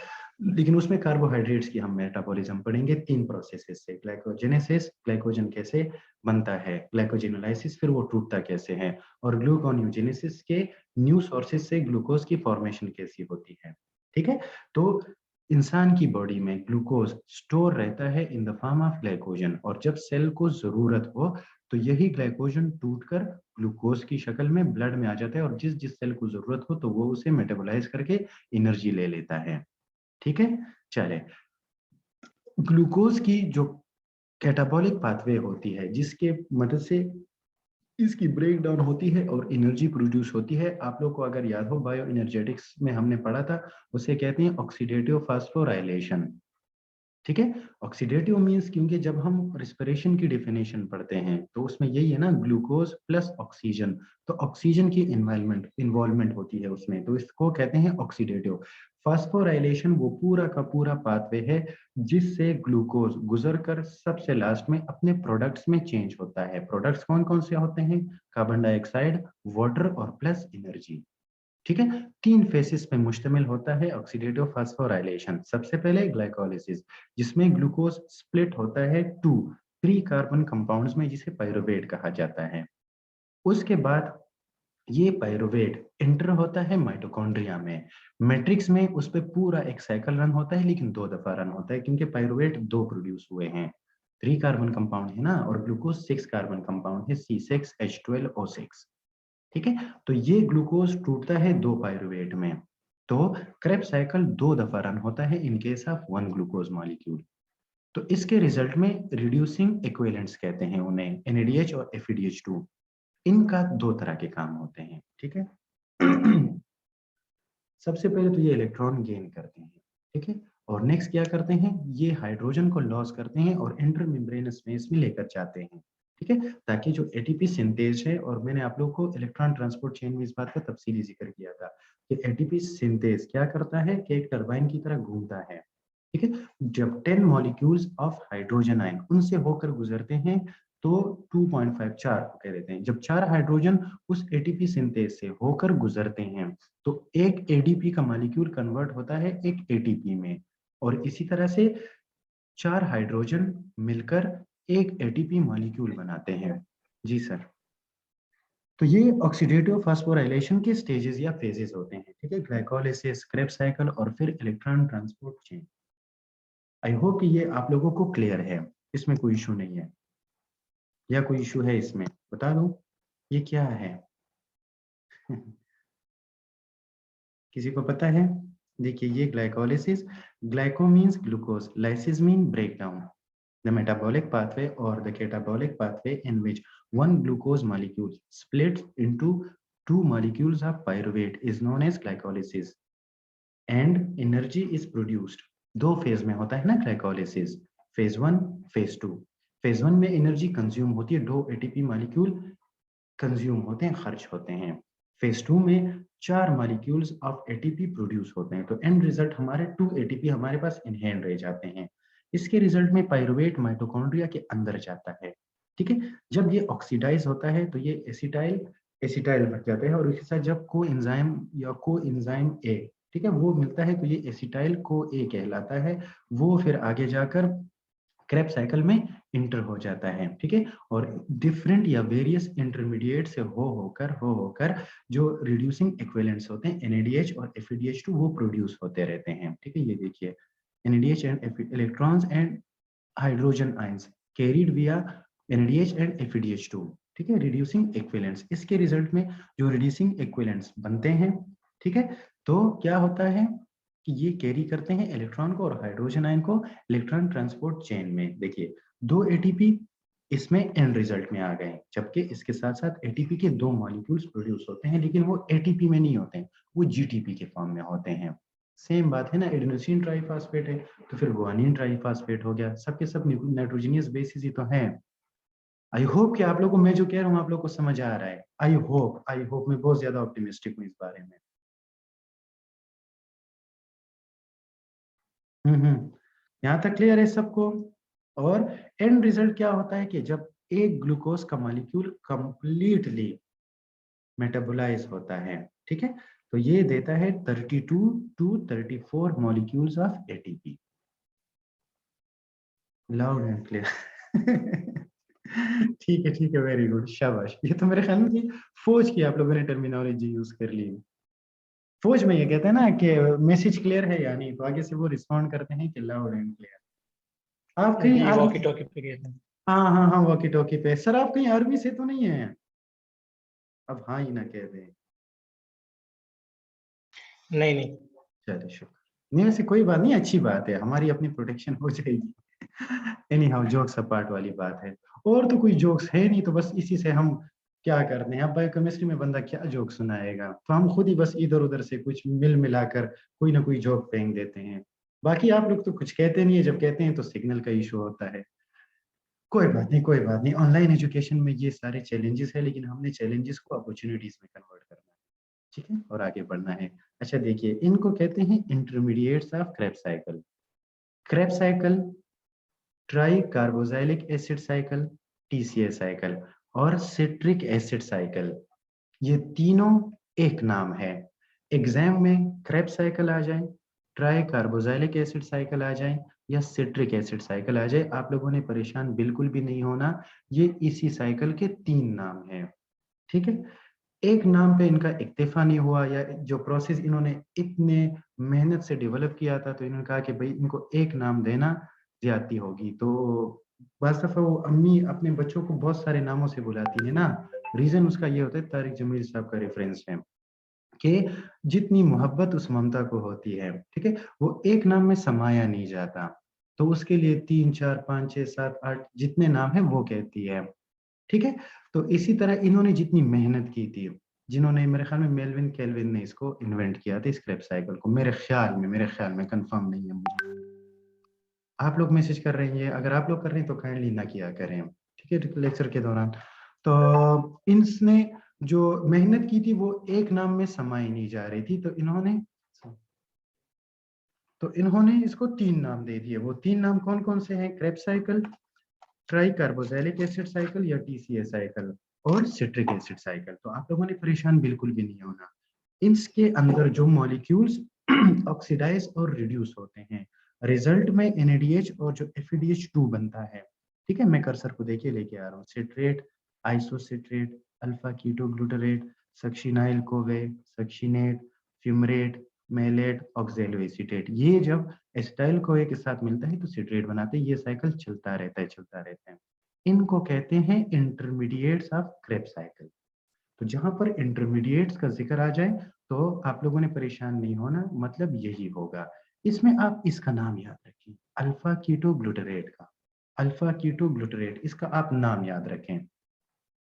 लेकिन उसमें कार्बोहाइड्रेट्स की हम मेटाबॉलिज्म पढ़ेंगे 3 प्रोसेसेस से, ग्लाइकोजेनेसिस, ग्लाइकोजन कैसे बनता है, ग्लाइकोजेनोलाइसिस फिर वो टूटता कैसे है, और ग्लूकोनियोजेनेसिस के न्यू सोर्सेज से ग्लूकोज की फॉर्मेशन कैसी होती है, ठीक है। तो इंसान की बॉडी में ग्लूकोज स्टोर रहता है इन द फॉर्म ऑफ ग्लाइकोजन, और जब सेल को जरूरत हो तो यही ग्लाइकोजन टूटकर ग्लूकोज की शक्ल में ब्लड में आ जाता है, और जिस जिस सेल को जरूरत हो तो वो उसे मेटाबोलाइज करके एनर्जी ले लेता है, ठीक है। चले, ग्लूकोज की जो कैटाबॉलिक पाथवे होती है जिसके मदद से इसकी ब्रेक डाउन होती है और एनर्जी प्रोड्यूस होती है, आप लोग को अगर याद हो बायो एनर्जेटिक्स में हमने पढ़ा था, उसे कहते हैं ऑक्सीडेटिव फास्फोराइलेशन, ठीक है। ऑक्सीडेटिव मींस, क्योंकि जब हम रिस्पिरेशन की डेफिनेशन पढ़ते हैं तो उसमें यही है ना, ग्लूकोज प्लस ऑक्सीजन, तो ऑक्सीजन की इन्वॉल्वमेंट होती है उसमें, तो इसको कहते हैं ऑक्सीडेटिव। फास्फोराइलेशन वो पूरा का पूरा पाथवे है जिससे ग्लूकोज गुजर कर सबसे लास्ट में अपने प्रोडक्ट्स में चेंज होता है। प्रोडक्ट्स कौन कौन से होते हैं? कार्बन डाइऑक्साइड, वाटर और प्लस एनर्जी, ठीक है। 3 फेसेस पे मुश्तमिल होता है ऑक्सीडेटिव फास्फोराइलेशन। सबसे पहले ग्लाइकोलिसिस, जिसमें ग्लूकोज स्प्लिट होता है 3 कार्बन कंपाउंड्स में, जिसे पायरुवेट कहा जाता है। उसके बाद ये पायरुवेट इंटर होता है माइटोकॉन्ड्रिया में, मैट्रिक्स में उस पे पूरा एक साइकिल रन होता है, लेकिन 2 दफा रन होता है क्योंकि पायरुवेट 2 प्रोड्यूस हुए हैं, 3 कार्बन कंपाउंड है ना, और ग्लूकोज 6 कार्बन कंपाउंड है, C6H12O6, ठीक है। तो ये ग्लूकोज टूटता है 2 पायरुवेट में, तो क्रेब्स साइकिल 2 दफा रन होता है इन केस ऑफ 1 ग्लूकोज मॉलिक्यूल। तो इसके रिजल्ट में रिड्यूसिंग इक्विवेलेंट्स कहते हैं उन्हें, NADH और FeDH2, इनका 2 तरह के काम होते हैं, ठीक है। सबसे पहले तो ये इलेक्ट्रॉन गेन करते हैं, ठीक है, और नेक्स्ट क्या करते हैं, ये हाइड्रोजन को लॉस करते हैं और इंटरमेम्ब्रेनस स्पेस में लेकर जाते हैं, ठीक है, ताकि जो एटीपी सिंथेज है, और मैंने आप लोगों को इलेक्ट्रॉन ट्रांसपोर्ट चेन में इस बात का तफसीली जिक्र किया था कि एटीपी सिंथेज क्या करता है कि एक टरबाइन की तरह घूमता है, ठीक है। जब 10 मॉलिक्यूल्स ऑफ हाइड्रोजन आयन उनसे होकर गुजरते हैं तो 2.5 4 कह देते हैं, जब 4 हाइड्रोजन उस एटीपी सिंथेज से होकर गुजरते हैं तो एक एडीपी का मॉलिक्यूल कन्वर्ट होता है एक एटीपी में, और इसी तरह से 4 हाइड्रोजन मिलकर एक एटीपी मॉलिक्यूल बनाते हैं। जी सर। तो ये ऑक्सीडेटिव फास्फोराइलेशन के स्टेजेस या फेजेस होते हैं, ठीक है, ग्लाइकोलिसिस, क्रेब्स साइकिल और फिर electron transport chain. I hope कि ये आप लोगों को क्लियर है, इसमें कोई इशू नहीं है, या कोई इशू है इसमें बता दूं, ये क्या है? किसी को पता है? देखिए, ये glycolysis, glyco means glucose, lysis mean break down, the metabolic pathway or the catabolic pathway in which one glucose molecule splits into 2 molecules of pyruvate is known as glycolysis and energy is produced। 2 phase में होता है ना glycolysis, phase 1, phase 2। Phase 1 में energy consume होती है, 2 ATP molecule consume होते हैं, खर्च होते हैं। फेज 2 में 4 मॉलिक्यूल्स ऑफ एटीपी प्रोड्यूस होते हैं, तो एंड रिजल्ट हमारे 2 एटीपी हमारे पास इन हैंड रह जाते हैं। इसके रिजल्ट में पायरुवेट माइटोकॉन्ड्रिया के अंदर जाता है, ठीक है। जब ये ऑक्सीडाइज होता है तो ये एसिटाइल एसिटाइल बन जाते हैं, और उसके साथ जब को एंजाइम या को एंजाइम ए, ठीक है, वो मिलता है तो ये एसिटाइल को ए कहलाता है। वो फिर आगे जाकर क्रेब्स साइकिल में इंटर हो जाता है, ठीक है। और डिफरेंट या वेरियस इंटरमीडिएट से हो होकर जो रिड्यूसिंग इक्विवेलेंट्स होते हैं NADH और FeDH2 वो प्रोड्यूस होते रहते हैं, ठीक है। ये देखिए NADH and electrons and hydrogen ions carried विया NADH एंड FeDH2, ठीक है, रिड्यूसिंग इक्विवेलेंट्स। इसके रिजल्ट में जो रिड्यूसिंग इक्विवेलेंट्स बनते हैं, ठीक है, तो क्या होता है कि ये कैरी करते हैं इलेक्ट्रॉन को और हाइड्रोजन आयन को इलेक्ट्रॉन ट्रांसपोर्ट चेन में। देखिए 2 ATP इसमें एंड रिजल्ट में आ गए, जबकि इसके साथ साथ ATP के 2 मॉलिक्यूल्स प्रोड्यूस होते हैं, लेकिन वो ATP में नहीं होते हैं, वो GTP के फॉर्म में होते हैं। सेम बात है ना, एडेनोसिन ट्राइफॉस्फेट है तो फिर गुआनिन ट्राइफॉस्फेट हो गया, सबके सब नाइट्रोजनियस बेसिस ही तो हैं। आई होप कि आप लोगों को मैं जो कह रहा हूँ आप लोग को समझ आ रहा है। आई होप मैं बहुत ज्यादा ऑप्टिमिस्टिक हूँ इस बारे में। यहाँ तक क्लियर है सबको। और एंड रिजल्ट क्या होता है कि जब एक ग्लूकोज का मॉलिक्यूल कंप्लीटली मेटाबोलाइज होता है, ठीक है, तो ये देता है 32 to 34 molecules of ATP। Loud and clear. ठीक है, वेरी गुड, शाबाश। ये तो मेरे ख्याल में कि फौज की आप लोगों ने टर्मिनोलॉजी यूज कर ली। फौज में ये कहते हैं ना कि मैसेज क्लियर है या नहीं, तो आगे से वो रिस्पॉन्ड करते हैं कि लाउड एंड क्लियर। आप कहीं जी आर्मी, वॉकी टॉकी पे गए थे। हाँ हाँ हाँ, वॉकी टॉकी पे। सर आप कहीं आर्मी से तो नहीं है? अब हाँ ही ना कह दे। नहीं नहीं। चलिए शुक्र। नहीं वैसे कोई बात नहीं, अच्छी बात है, हमारी अपनी प्रोटेक्शन हो जाएगी। एनी हाउ जोक्स अपार्ट वाली बात है। और तो कोई जोक्स है नहीं, तो बस इसी से हम क्या करते हैं। अब बायोकेमिस्ट्री में बंदा क्या जोक सुनाएगा, तो हम खुद ही बस इधर उधर से कुछ मिल मिलाकर कोई ना कोई जोक फेंक देते हैं। बाकी आप लोग तो कुछ कहते नहीं है, जब कहते हैं तो सिग्नल का इशू होता है। कोई बात नहीं, कोई बात नहीं। ऑनलाइन एजुकेशन में ये सारे चैलेंजेस है, लेकिन हमने चैलेंजेस को अपॉर्चुनिटीज में कन्वर्ट करना है, ठीक है, और आगे बढ़ना है। अच्छा देखिए, इनको कहते हैं intermediates of Krebs cycle. Krebs cycle, try carboxylic acid cycle, TCA cycle, और सिट्रिक एसिड साइकिल, ये तीनों एक नाम है। एग्जाम में क्रेब्स साइकिल आ जाए, ट्राई कार्बोक्सिलिक एसिड साइकिल आ जाए, या सिट्रिक एसिड साइकिल आ जाए, आप लोगों ने परेशान बिल्कुल भी नहीं होना। ये इसी साइकिल के 3 नाम हैं, ठीक है। एक नाम पे इनका इक्तिफा नहीं हुआ, या जो प्रोसेस इन्होंने इतने मेहनत से डेवलप किया था, तो इन्होंने कहा कि भाई इनको एक नाम देना ज्यादती होगी। तो बस दफा वो अम्मी अपने बच्चों को बहुत सारे नामों से बुलाती है ना, रीजन उसका ये होता है, तारिक जमील साहब का रेफरेंस है कि जितनी मोहब्बत उस ममता को होती है, ठीक है, वो एक नाम में समाया नहीं जाता। तो उसके लिए 3 4 5 6 7 8 जितने नाम है वो कहती है, ठीक है। तो इसी तरह इन्होंने जितनी मेहनत की थी, जिन्होंने, मेरे ख्याल में मेलविन केल्विन ने इसको इन्वेंट किया था, स्क्रैप साइकिल को, मेरे ख्याल में कंफर्म नहीं है मुझे। आप लोग मैसेज कर रहे हैं, अगर आप लोग कर रहे हैं तो काइंडली ना किया करें, ठीक है, लेक्चर के दौरान। तो इनने जो मेहनत की थी वो एक नाम में समाई नहीं जा रही थी, तो इन्होंने इसको 3 नाम दे दिए। वो 3 नाम कौन कौन से हैं? Krebs cycle, try carboxylic acid cycle या TCA साइकिल, और सिट्रिक एसिड साइकिल। तो आप लोगों ने परेशान बिल्कुल भी नहीं होना। इसके अंदर जो मॉलिक्यूल्स ऑक्सीडाइज और रिड्यूस होते हैं, रिजल्ट में NADH और जो FeDH2 बनता है, ठीक है। मैं कर्सर को देखिए लेके आ रहा हूँ। Citrate, isocitrate, alpha keto glutarate, succinyl CoA, succinate, fumarate, malate, oxaloacetate, ये जब एसिटाइल को एक साथ मिलता है तो सिट्रेट बनाते हैं। ये साइकिल चलता रहता है। इनको कहते हैं इंटरमीडिएट्स ऑफ क्रेब्स साइकिल। तो जहां पर इंटरमीडिएट्स का जिक्र आ जाए तो आप लोगों ने परेशान नहीं होना, मतलब यही होगा। इसमें आप इसका नाम याद रखें, अल्फा कीटो ग्लूटरेट का। अल्फा कीटो ग्लूटरेट, इसका आप नाम याद रखें।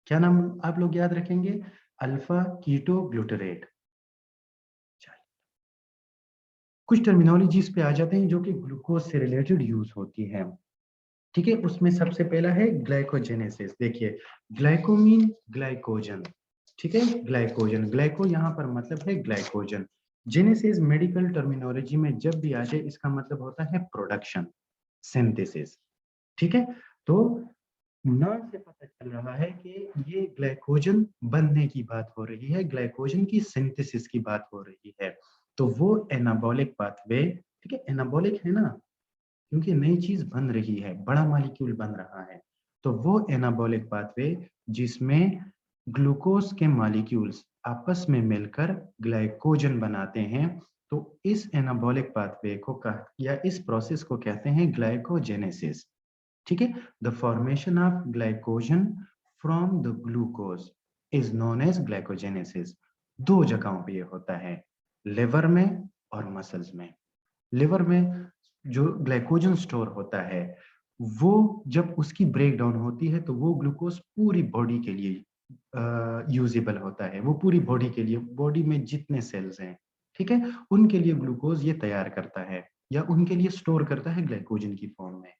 क्या नाम आप लोग याद रखेंगे? Alpha keto glutarate. कुछ टर्मिनोलॉजीज पे आ जाते हैं जो कि ग्लूकोज से रिलेटेड यूज होती है, ठीक है। उसमें सबसे पहला है ग्लाइकोजेनेसिस। देखिए, ग्लाइकोमीन ग्लाइकोजन, ठीक है, ग्लाइकोजन, ग्लाइको यहाँ पर मतलब है ग्लाइकोजन। जेनेसिस मेडिकल टर्मिनोलॉजी में जब भी आ जाए इसका मतलब होता है प्रोडक्शन, सिंथेसिस, ठीक है। तो नाम से पता चल रहा है कि ये ग्लाइकोजन बनने की बात हो रही है, ग्लाइकोजन की सिंथेसिस की बात हो रही है। तो वो एनाबॉलिक पाथवे, ठीक है, एनाबॉलिक है ना, क्योंकि नई चीज बन रही है, बड़ा मॉलिक्यूल बन रहा है, तो वो एनाबॉलिक पाथवे जिसमें ग्लूकोज के मॉलिक्यूल्स आपस में मिलकर ग्लाइकोजन बनाते हैं, तो इस एनाबॉलिक पाथवे को या इस प्रोसेस को कहते हैं ग्लाइकोजेनेसिस। ठीक है, the formation of glycogen from the glucose is known as glycogenesis. दो जगहों पे ये होता है, लिवर में और मसल्स में। लिवर में जो ग्लाइकोजन स्टोर होता है, वो जब उसकी ब्रेक डाउन होती है तो वो ग्लूकोज पूरी बॉडी के लिए यूजेबल होता है, वो पूरी बॉडी के लिए, बॉडी में जितने सेल्स हैं, ठीक है, उनके लिए ग्लूकोज ये तैयार करता है या उनके लिए स्टोर करता है ग्लाइकोजन की फॉर्म में।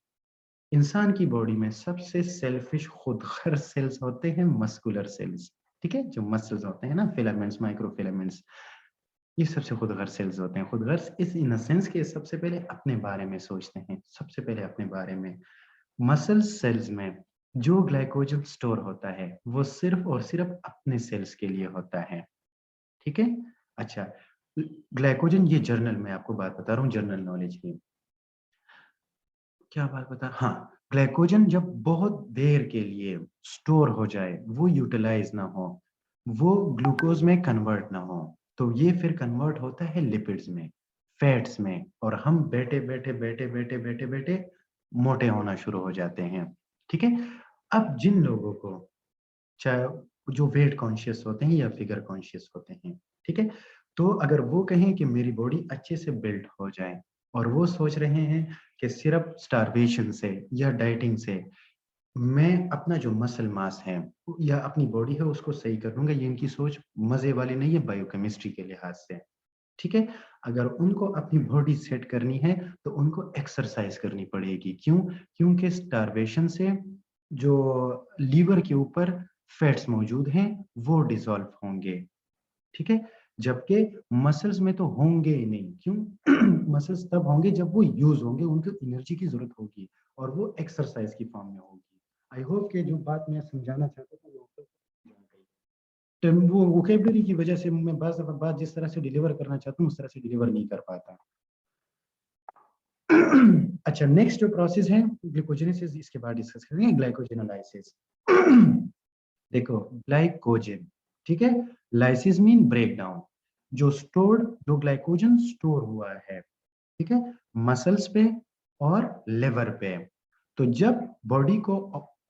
इंसान की बॉडी में सबसे सेल्फिश खुदगर सेल्स होते हैं मस्कुलर सेल्स, ठीक है, जो मसल्स होते हैं ना, फिलामेंट्स, माइक्रोफिलामेंट्स, ये सबसे खुदगर सेल्स होते हैं। खुदगर इस इन सेंस के सबसे पहले अपने बारे में सोचते हैं, सबसे पहले अपने बारे में। मसल सेल्स में जो ग्लाइकोजन स्टोर होता है वो सिर्फ और सिर्फ अपने सेल्स के लिए होता है, ठीक है। अच्छा, ग्लाइकोजन, ये जर्नल में आपको बात बता रहा हूँ, जनरल नॉलेज की। क्या बात बता, हाँ, ग्लाइकोजन जब बहुत देर के लिए स्टोर हो जाए, वो यूटिलाइज ना हो, वो ग्लूकोज में कन्वर्ट ना हो, तो ये फिर कन्वर्ट होता है लिपिड्स में, फैट्स में, और हम बैठे बैठे बैठे बैठे बैठे बैठे मोटे होना शुरू हो जाते हैं, ठीक है। अब जिन लोगों को, चाहे जो वेट कॉन्शियस होते हैं या फिगर कॉन्शियस होते हैं, ठीक है, तो अगर वो कहें कि मेरी बॉडी अच्छे से बिल्ड हो जाए और वो सोच रहे हैं कि सिर्फ स्टारवेशन से या डाइटिंग से मैं अपना जो मसल मास है या अपनी बॉडी है उसको सही कर लूंगा, ये इनकी सोच मजे वाली नहीं है बायोकेमिस्ट्री के लिहाज से, ठीक है। अगर उनको अपनी बॉडी सेट करनी है तो उनको एक्सरसाइज करनी पड़ेगी। क्यों? क्योंकि स्टारवेशन से जो लीवर के ऊपर फैट्स मौजूद हैं वो डिसॉल्व होंगे, ठीक है, जबकि मसल्स में तो होंगे ही नहीं। क्यों? मसल्स तब होंगे जब वो यूज होंगे, उनको एनर्जी की जरूरत होगी और वो एक्सरसाइज की फॉर्म में होगी। आई होप कि जो बात मैं समझाना चाहता था वो वो वोकेबलरी की वजह से मैं बात बात जिस तरह से डिलीवर करना चाहता हूँ उस तरह से डिलीवर नहीं कर पाता। अच्छा, नेक्स्ट जो प्रोसेस है ग्लूकोजेनेसिस, इसके बाद डिस्कस करेंगे ग्लाइकोजेनोलाइसिस। देखो, ग्लाइकोजन, ठीक है, लाइसिस मीन ब्रेक डाउन, जो स्टोर्ड, जो ग्लाइकोजन स्टोर हुआ है, ठीक है, मसल्स पे और लिवर पे। तो जब बॉडी को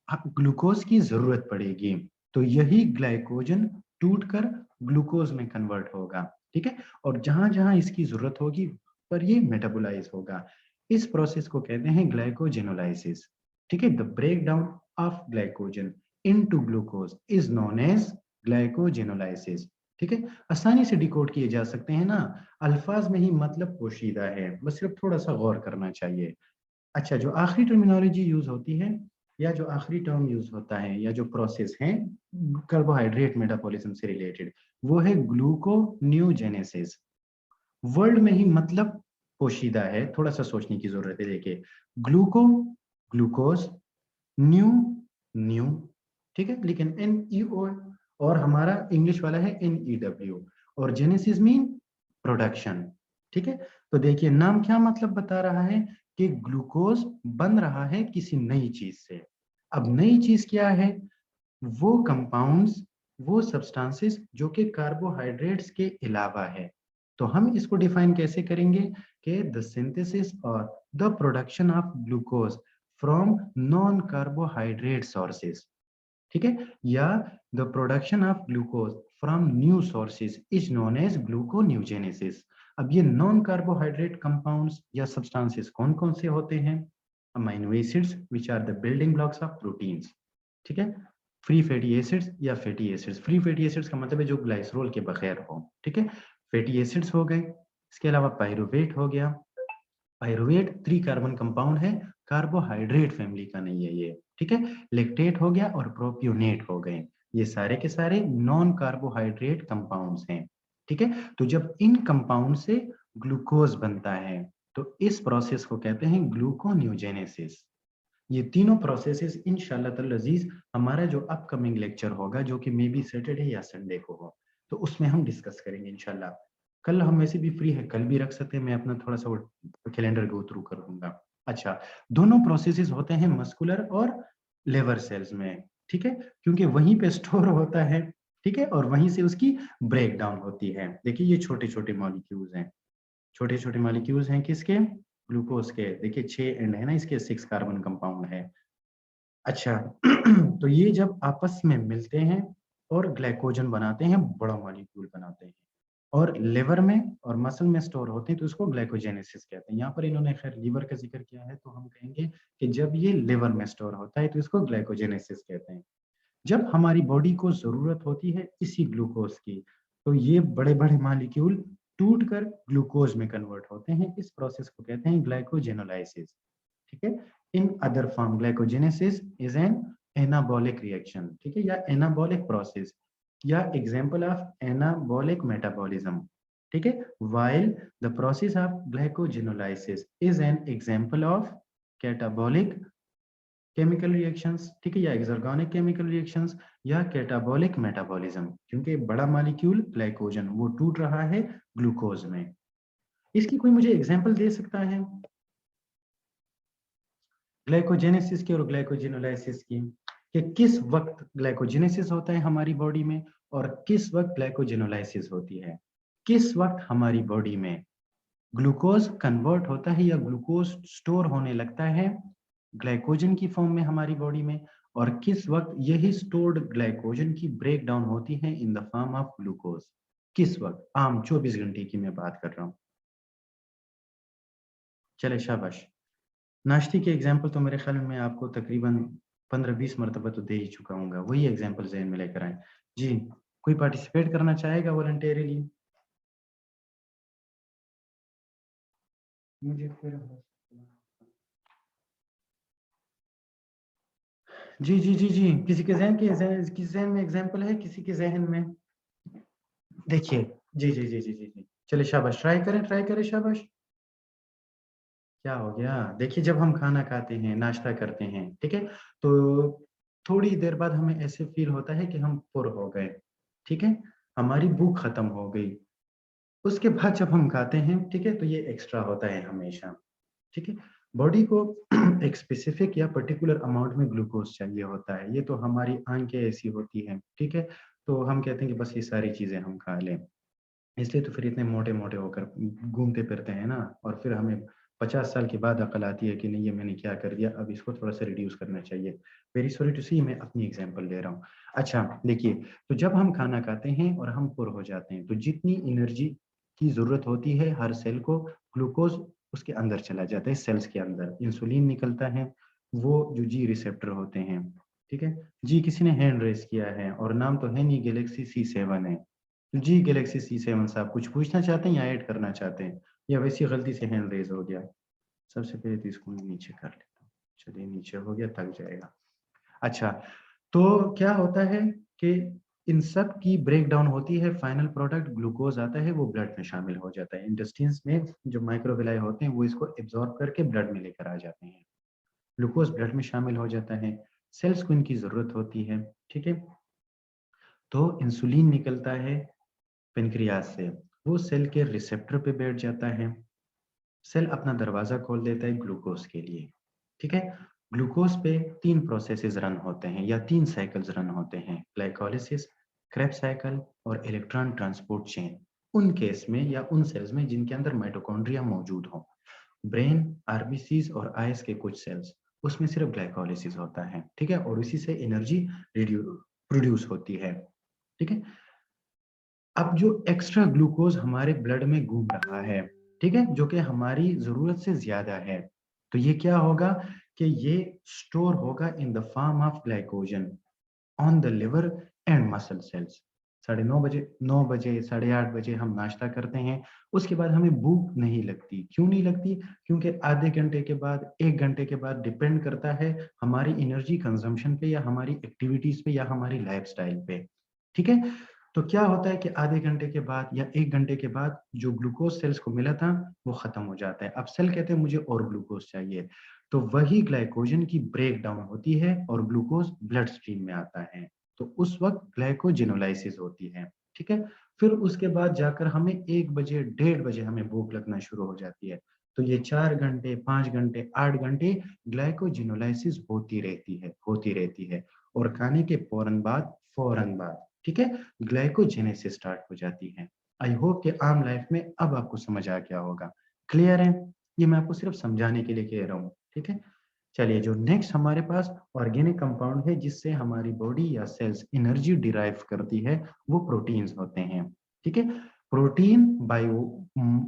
ग्लूकोज की जरूरत पड़ेगी तो यही ग्लाइकोजन टूटकर ग्लूकोज में कन्वर्ट होगा, ठीक है, और जहां जहां इसकी जरूरत होगी पर ये मेटाबोलाइज होगा। इस प्रोसेस को कहते हैं ग्लाइकोजेनोलाइसिस, ठीक है। The break down of glycogen into glucose is known as glycogenolysis, ठीक है। आसानी से डिकोड किए जा सकते हैं ना, अल्फाज में ही मतलब पोशीदा है, बस सिर्फ थोड़ा सा गौर करना चाहिए। अच्छा, जो आखिरी टर्मिनोलॉजी यूज होती है या जो आखिरी टर्म यूज होता है या जो प्रोसेस है कार्बोहाइड्रेट मेटाबॉलिज्म से रिलेटेड, वो है ग्लूकोन्यूजेनेसिस। वर्ल्ड में ही मतलब पोशीदा है, थोड़ा सा सोचने की जरूरत है। देखिए, ग्लूको, ग्लूकोज, न्यू, न्यू, ठीक है, लेकिन एन ई ओ, और हमारा इंग्लिश वाला है एन ई डब्ल्यू, और जेनेसिस मीन प्रोडक्शन, ठीक है। तो देखिए, नाम क्या मतलब बता रहा है कि ग्लूकोज बन रहा है किसी नई चीज से। अब नई चीज क्या है? वो कंपाउंड्स, वो सब्सटेंसेस जो कि कार्बोहाइड्रेट्स के अलावा है। तो हम इसको डिफाइन कैसे करेंगे कि द सिंथेसिस और the production of glucose from non carbohydrate sources, ठीक है, या the production of glucose from new sources is known as gluconeogenesis. अब ये नॉन कार्बोहाइड्रेट कंपाउंड्स या सब्सटेंसेस कौन कौन से होते हैं? Amino acids which are the building blocks of proteins, ठीक है, फ्री फैटी एसिड्स या fatty acids. Free fatty acids का मतलब है जो ग्लाइसरोल के बगैर हो, ठीक है, फैटी एसिड्स हो गए। इसके अलावा पायरुवेट हो गया, पायरुवेट 3 कार्बन कंपाउंड है, कार्बोहाइड्रेट फैमिली का नहीं है ये, ठीक है। लेक्टेट हो गया और प्रोपियोनेट हो गए, ये सारे के सारे नॉन कार्बोहाइड्रेट कंपाउंड्स हैं, ठीक है। तो जब इन कंपाउंड से ग्लूकोज बनता है तो इस प्रोसेस को कहते हैं ग्लूकोन्यूजेनेसिस। ये तीनों प्रोसेसेस इंशाल्लाह ताला अजीज हमारा जो अपकमिंग लेक्चर होगा, जो कि मे बी सैटरडे या संडे को हो, तो उसमें हम डिस्कस करेंगे इंशाल्लाह। कल हम वैसे भी फ्री है, कल भी रख सकते हैं, मैं अपना थोड़ा सा कैलेंडर गो थ्रू कर दूंगा। अच्छा, दोनों प्रोसेसेस होते हैं मस्कुलर और लेवर सेल्स में, ठीक है, क्योंकि वहीं पे स्टोर होता है, ठीक है, और वहीं से उसकी ब्रेक डाउन होती है। देखिए ये छोटे छोटे मॉलिक्यूल्स हैं, छोटे छोटे मॉलिक्यूल्स हैं किसके, ग्लूकोज के। देखिए 6 एंड है ना इसके, 6 कार्बन कंपाउंड है। अच्छा तो ये जब आपस में मिलते हैं और ग्लाइकोजन बनाते हैं, बड़ा मॉलिक्यूल बनाते हैं, और लिवर में और मसल में स्टोर होते हैं, तो इसको ग्लाइकोजेनेसिस कहते हैं। यहाँ पर इन्होंने खैर लीवर का जिक्र किया है, तो हम कहेंगे कि जब ये लिवर में स्टोर होता है तो इसको ग्लाइकोजेनेसिस कहते हैं। जब हमारी बॉडी को जरूरत होती है इसी ग्लूकोज की, तो ये बड़े बड़े मॉलिक्यूल टूटकर ग्लूकोज में कन्वर्ट होते हैं। इस प्रोसेस को कहते हैं ग्लाइकोजेनोलाइसिस, ठीक है। In other form glycogenesis is an anabolic reaction, ठीक है, या एनाबॉलिक प्रोसेस, या एग्जांपल ऑफ एनाबॉलिक मेटाबॉलिज्म, ठीक है। While the process of glycogenolysis is an example of catabolic chemical reactions, ठीक है, या एक्सर्गोनिक केमिकल रिएक्शंस, या कैटाबॉलिक मेटाबॉलिज्म, क्योंकि बड़ा मॉलिक्यूल ग्लाइकोजन वो टूट रहा है ग्लूकोज में। इसकी कोई मुझे एग्जांपल दे सकता है ग्लाइकोजेनेसिस की और ग्लाइकोजेनोलाइसिस की, कि किस वक्त ग्लाइकोजेनेसिस होता है हमारी बॉडी में और किस वक्त ग्लाइकोजेनोलाइसिस होती है, किस वक्त हमारी बॉडी में ग्लूकोज कन्वर्ट होता है या ग्लूकोज स्टोर होने लगता है ग्लाइकोजन की फॉर्म में हमारी बॉडी में, और किस वक्त यही स्टोर्ड ग्लाइकोजन की ब्रेक डाउन होती है इन द फॉर्म ऑफ ग्लूकोज, किस वक्त, आम 24 घंटे की मैं बात कर रहा हूं। चले शाबाश। नाश्ते के एग्जाम्पल तो मेरे ख्याल में आपको तकरीबन 15-20 मरतबा तो दे ही चुका हूँ, वही एग्जाम्पल जहन में लेकर आए। जी, कोई पार्टिसिपेट करना चाहेगा वॉलंटियरली? मुझे फिर जी जी जी जी, किसी के जहन किसी जहन में एग्जाम्पल है, किसी के जहन में? देखिए, जी जी जी जी जी जी, चलिए शाबाश, ट्राई करें शाबाश। क्या हो गया? देखिए जब हम खाना खाते हैं, नाश्ता करते हैं, ठीक है, तो थोड़ी देर बाद हमें ऐसे फील होता है कि हम पुर हो गए, ठीक है, हमारी भूख खत्म हो गई। उसके बाद जब हम खाते हैं, ठीक है, तो ये एक्स्ट्रा होता है हमेशा, ठीक है। बॉडी को एक स्पेसिफिक या पर्टिकुलर अमाउंट में ग्लूकोज चाहिए होता है, ये तो हमारी आंखें ऐसी होती हैं, ठीक है, तो हम कहते हैं कि बस ये सारी चीजें हम खा लें, इसलिए तो फिर इतने मोटे मोटे होकर घूमते फिरते हैं ना, और फिर हमें 50 साल के बाद अकल आती है कि नहीं ये मैंने क्या कर दिया, अब इसको थोड़ा सा रिड्यूस करना चाहिए। वेरी सॉरी टू सी, मैं अपनी एग्जांपल ले रहा हूँ। अच्छा देखिए, तो जब हम खाना खाते हैं और हम पुर हो जाते हैं, तो जितनी एनर्जी की जरूरत होती है हर सेल को, ग्लूकोज उसके अंदर चला जाता है, सेल्स के अंदर इंसुलिन निकलता है, वो जो जी रिसेप्टर होते हैं, ठीक है। जी किसी ने हैंड रेस किया है, और नाम तो है नहीं, गैलेक्सी C7 है। जी गैलेक्सी C7 साहब कुछ पूछना चाहते हैं या ऐड करना चाहते हैं, या वैसी गलती से हैंड रेज हो गया? सबसे पहले तो इसको मैं नीचे कर लेता हूँ, चलिए नीचे हो गया, थक जाएगा। अच्छा, तो क्या होता है कि इन सब की ब्रेक डाउन होती है, फाइनल प्रोडक्ट ग्लूकोज आता है, वो ब्लड में शामिल हो जाता है। इंटेस्टाइन्स में जो माइक्रोविलाई होते हैं वो इसको एब्जॉर्ब करके ब्लड में लेकर आ जाते हैं, ग्लूकोज ब्लड में शामिल हो जाता है, सेल्स को इनकी जरूरत होती है, ठीक है। तो इंसुलिन निकलता है पेनक्रियास से, वो सेल के रिसेप्टर पे बैठ जाता है, सेल अपना दरवाजा खोल देता है ग्लूकोज के लिए, ठीक है। ग्लूकोज पे 3 प्रोसेसेस रन होते हैं या 3 साइकिल्स रन होते हैं, ग्लाइकोलिसिस, क्रेब्स साइकिल और इलेक्ट्रॉन ट्रांसपोर्ट चेन, उन केस में या उन सेल्स में जिनके अंदर माइटोकॉन्ड्रिया मौजूद हो। ब्रेन, आरबीसीज और आईएस के कुछ सेल्स, उसमें सिर्फ ग्लाइकोलिसिस होता है, ठीक है, और इसी से एनर्जी प्रोड्यूस होती है, ठीक है। अब जो एक्स्ट्रा ग्लूकोज हमारे ब्लड में घूम रहा है, ठीक है, जो कि हमारी जरूरत से ज्यादा है, तो ये क्या होगा कि ये स्टोर होगा इन the form of glycogen on the liver and muscle cells. 9:30 बजे, 9 बजे, 8:30 बजे हम नाश्ता करते हैं, उसके बाद हमें भूख नहीं लगती। क्यों नहीं लगती? क्योंकि आधे घंटे के बाद, 1 घंटे के बाद, डिपेंड करता है हमारी एनर्जी कंजम्पशन पे या हमारी एक्टिविटीज पे या हमारी लाइफस्टाइल पे, ठीक है। तो क्या होता है कि आधे घंटे के बाद या 1 घंटे के बाद जो ग्लूकोज सेल्स को मिला था वो खत्म हो जाता है। अब सेल कहते हैं मुझे और ग्लूकोज चाहिए। तो वही ग्लाइकोजन की ब्रेक डाउन होती है और ग्लूकोज ब्लड स्ट्रीम में आता है। तो उस वक्त ग्लाइकोजेनोलाइसिस होती है। ठीक है? फिर उसके बाद जाकर हमें 1 बजे, 1:30 बजे हमें भूख लगना शुरू हो जाती है। तो ये 4 घंटे, 5 घंटे, 8 घंटे ग्लाइकोजेनोलाइसिस होती रहती है और खाने के फौरन बाद, ठीक है, ग्लाइकोजेनेसिस स्टार्ट हो जाती है। आई होप कि आम लाइफ में अब आपको समझ आ गया होगा। क्लियर है? ये मैं आपको सिर्फ समझाने के लिए कह रहा हूँ। ठीक है? चलिए, जो नेक्स्ट हमारे पास ऑर्गेनिक कंपाउंड है जिससे हमारी बॉडी या सेल्स एनर्जी डिराइव करती है, वो प्रोटीन्स होते हैं। ठीक है? प्रोटीन बाय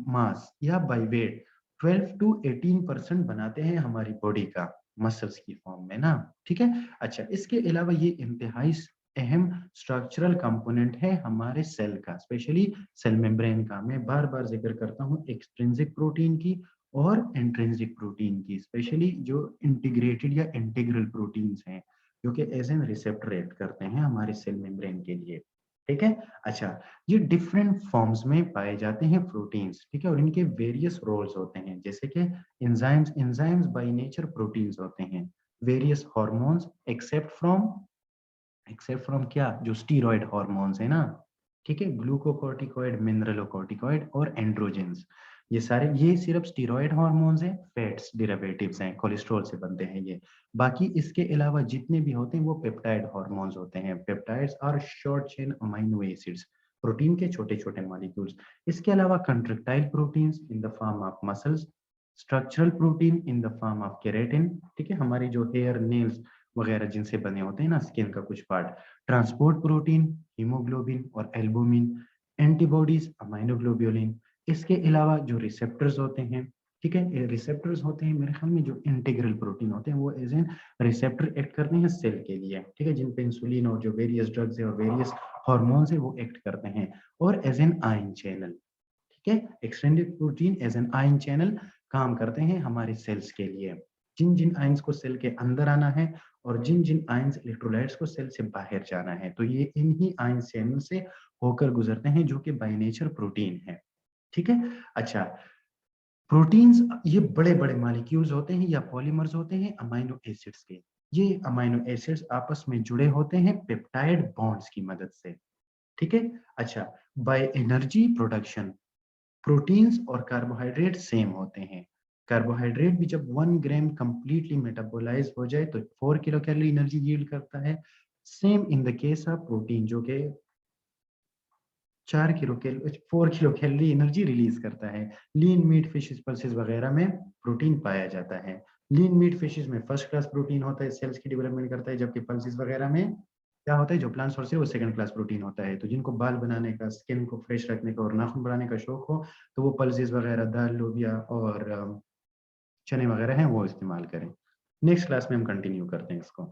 मास या बाय वेट 12 टू 18% बनाते हैं हमारी बॉडी का, मसल्स की फॉर्म में ना। ठीक है? अच्छा, इसके अलावा ये इंतहाई अहम स्ट्रक्चरल कंपोनेंट है हमारे सेल का, स्पेशली सेल मेम्ब्रेन का। मैं बार बार जिक्र करता हूँ एक्सट्रिंसिक प्रोटीन की और इंट्रिंसिक प्रोटीन की, स्पेशली जो इंटीग्रेटेड या इंटीग्रल प्रोटीन्स हैं जो कि एज एन रिसेप्टर एक्ट करते हैं हमारे सेल मेम्ब्रेन के लिए। ठीक है? अच्छा, ये डिफरेंट फॉर्म्स में पाए जाते हैं प्रोटीन्स। ठीक है? और इनके वेरियस रोल्स होते हैं, जैसे कि एंजाइम्स बाय नेचर प्रोटीन्स होते हैं। वेरियस हार्मोन्स एक्सेप्ट फ्रॉम क्या, जो स्टीरॉयड हार्मोन्स है ना। ठीक है? ग्लूकोकॉर्टिकॉइड, मिनरलोकॉर्टिकॉइड और एंड्रोजेंस, ये सिर्फ स्टीरॉयड हार्मोन्स हैं, फैट्स डेरिवेटिव्स हैं, कोलेस्ट्रॉल से बनते हैं ये। बाकी इसके अलावा जितने भी होते हैं वो पेप्टाइड हार्मोन्स होते हैं। Peptides are short chain amino acids, protein के छोटे छोटे मॉलिक्यूल्स। इसके अलावा contractile proteins in the form of muscles, structural protein in the form of keratin. ठीक है? हमारी जो हेयर, नेल्स वगैरह जिनसे बने होते हैं ना, स्किन का कुछ पार्ट। ट्रांसपोर्ट प्रोटीन, हीमोग्लोबिन और एल्बुमिन। एंटीबॉडीज, अमाइनोग्लोब्युलिन। इसके अलावा जो रिसेप्टर्स होते हैं, ठीक है, ये रिसेप्टर्स होते हैं मेरे ख्याल में जो इंटीग्रल प्रोटीन होते हैं, वो एज एन रिसेप्टर एक्ट करते हैं सेल के लिए। ठीक है? जिन पे इंसुलिन और जो वेरियस ड्रग्स है और वेरियस हार्मोन्स है वो एक्ट करते हैं। और एज एन आयन चैनल, ठीक है, extended protein as an ion channel काम करते हैं हमारे सेल्स के लिए। जिन जिन आयंस को सेल के अंदर आना है और जिन जिन आयंस इलेक्ट्रोलाइट्स को सेल से बाहर जाना है, तो ये इन्हीं आयन चैनल से होकर गुजरते हैं, जो कि बाय नेचर प्रोटीन है। ठीक है? अच्छा, प्रोटीन्स ये बड़े बड़े मॉलिक्यूल्स होते हैं या पॉलीमर्स होते हैं अमाइनो एसिड्स के। ये अमाइनो एसिड्स आपस में जुड़े होते हैं पेप्टाइड बॉन्ड्स की मदद से। ठीक है? अच्छा, बाय एनर्जी प्रोडक्शन प्रोटीन्स और कार्बोहाइड्रेट सेम होते हैं। कार्बोहाइड्रेट भी जब 1 ग्राम कंप्लीटली मेटाबोलाइज हो जाए तो 4 किलो कैलोरी एनर्जी यील्ड करता है। Same in the case of protein, जो कि 4 किलो कैलोरी एनर्जी रिलीज करता है। लीन मीट, फिशेस, पल्सेस वगैरह में प्रोटीन पाया जाता है। लीन मीट फिशेस में फर्स्ट क्लास प्रोटीन होता है, सेल्स की डेवलपमेंट करता है, जबकि पल्सेस वगैरह में क्या होता है, जो प्लांट सोर्स है वो सेकंड क्लास प्रोटीन होता है। तो जिनको बाल बनाने का, स्किन को फ्रेश रखने का और नाखून बढ़ाने का शौक हो, तो वो पल्सेस वगैरह, दाल, लोबिया और चने वगैरह हैं वो इस्तेमाल करें। नेक्स्ट क्लास में हम कंटिन्यू करते हैं इसको।